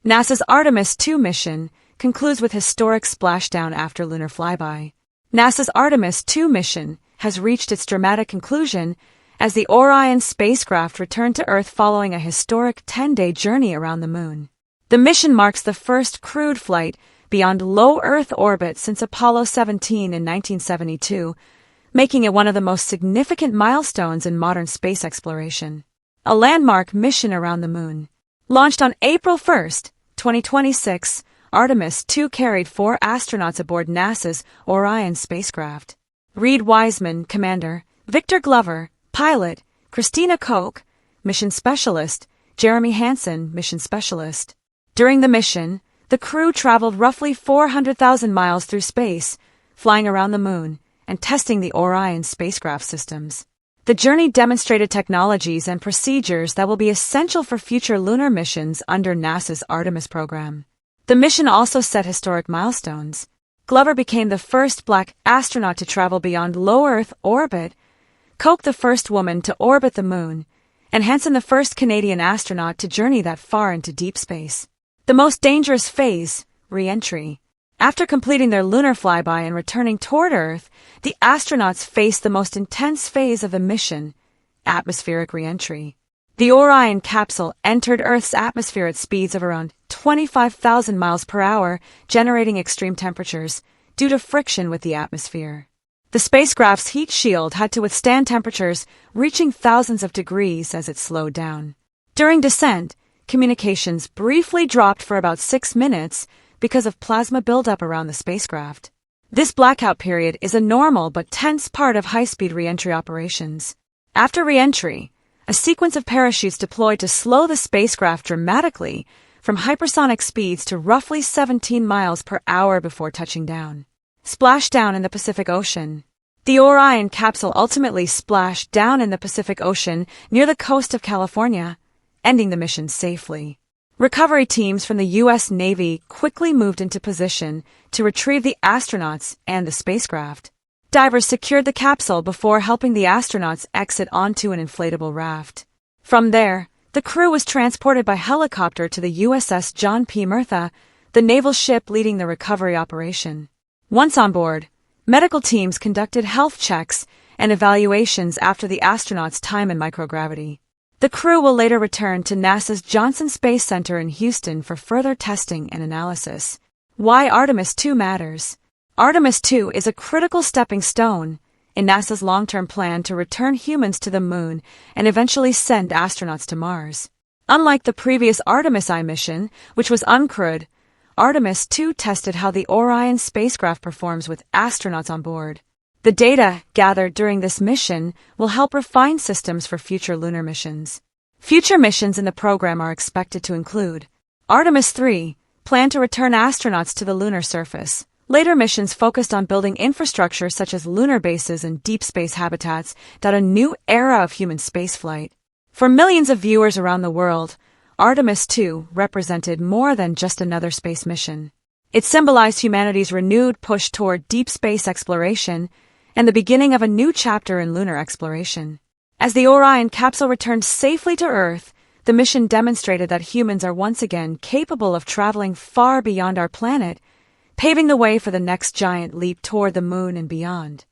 NASA's Artemis II mission concludes with historic splashdown after lunar flyby. NASA's Artemis II mission has reached its dramatic conclusion as the Orion spacecraft returned to Earth following a historic 10-day journey around the Moon. The mission marks the first crewed flight beyond low Earth orbit since Apollo 17 in 1972, making it one of the most significant milestones in modern space exploration. A landmark mission around the Moon. Launched on April 1, 2026, Artemis II carried 4 astronauts aboard NASA's Orion spacecraft. Reed Wiseman, commander; Victor Glover, pilot; Christina Koch, mission specialist; Jeremy Hansen, mission specialist. During the mission, the crew traveled roughly 400,000 miles through space, flying around the Moon and testing the Orion spacecraft systems. The journey demonstrated technologies and procedures that will be essential for future lunar missions under NASA's Artemis program. The mission also set historic milestones. Glover became the first black astronaut to travel beyond low Earth orbit, Koch the first woman to orbit the Moon, and Hansen the first Canadian astronaut to journey that far into deep space. The most dangerous phase, reentry. After completing their lunar flyby and returning toward Earth, the astronauts faced the most intense phase of the mission, atmospheric reentry. The Orion capsule entered Earth's atmosphere at speeds of around 25,000 miles per hour, generating extreme temperatures due to friction with the atmosphere. The spacecraft's heat shield had to withstand temperatures reaching thousands of degrees as it slowed down. During descent, communications briefly dropped for about 6 minutes because of plasma buildup around the spacecraft. This blackout period is a normal but tense part of high-speed reentry operations. After reentry, a sequence of parachutes deployed to slow the spacecraft dramatically from hypersonic speeds to roughly 17 miles per hour before touching down. Splashdown in the Pacific Ocean. The Orion capsule ultimately splashed down in the Pacific Ocean near the coast of California, ending the mission safely. Recovery teams from the U.S. Navy quickly moved into position to retrieve the astronauts and the spacecraft. Divers secured the capsule before helping the astronauts exit onto an inflatable raft. From there, the crew was transported by helicopter to the USS John P. Murtha, the naval ship leading the recovery operation. Once on board, medical teams conducted health checks and evaluations after the astronauts' time in microgravity. The crew will later return to NASA's Johnson Space Center in Houston for further testing and analysis. Why Artemis II matters. Artemis II is a critical stepping stone in NASA's long-term plan to return humans to the Moon and eventually send astronauts to Mars. Unlike the previous Artemis I mission, which was uncrewed, Artemis II tested how the Orion spacecraft performs with astronauts on board. The data gathered during this mission will help refine systems for future lunar missions. Future missions in the program are expected to include Artemis III, planned to return astronauts to the lunar surface. Later missions focused on building infrastructure such as lunar bases and deep space habitats that a new era of human spaceflight. For millions of viewers around the world, Artemis II represented more than just another space mission. It symbolized humanity's renewed push toward deep space exploration and the beginning of a new chapter in lunar exploration. As the Orion capsule returned safely to Earth, the mission demonstrated that humans are once again capable of traveling far beyond our planet, paving the way for the next giant leap toward the Moon and beyond.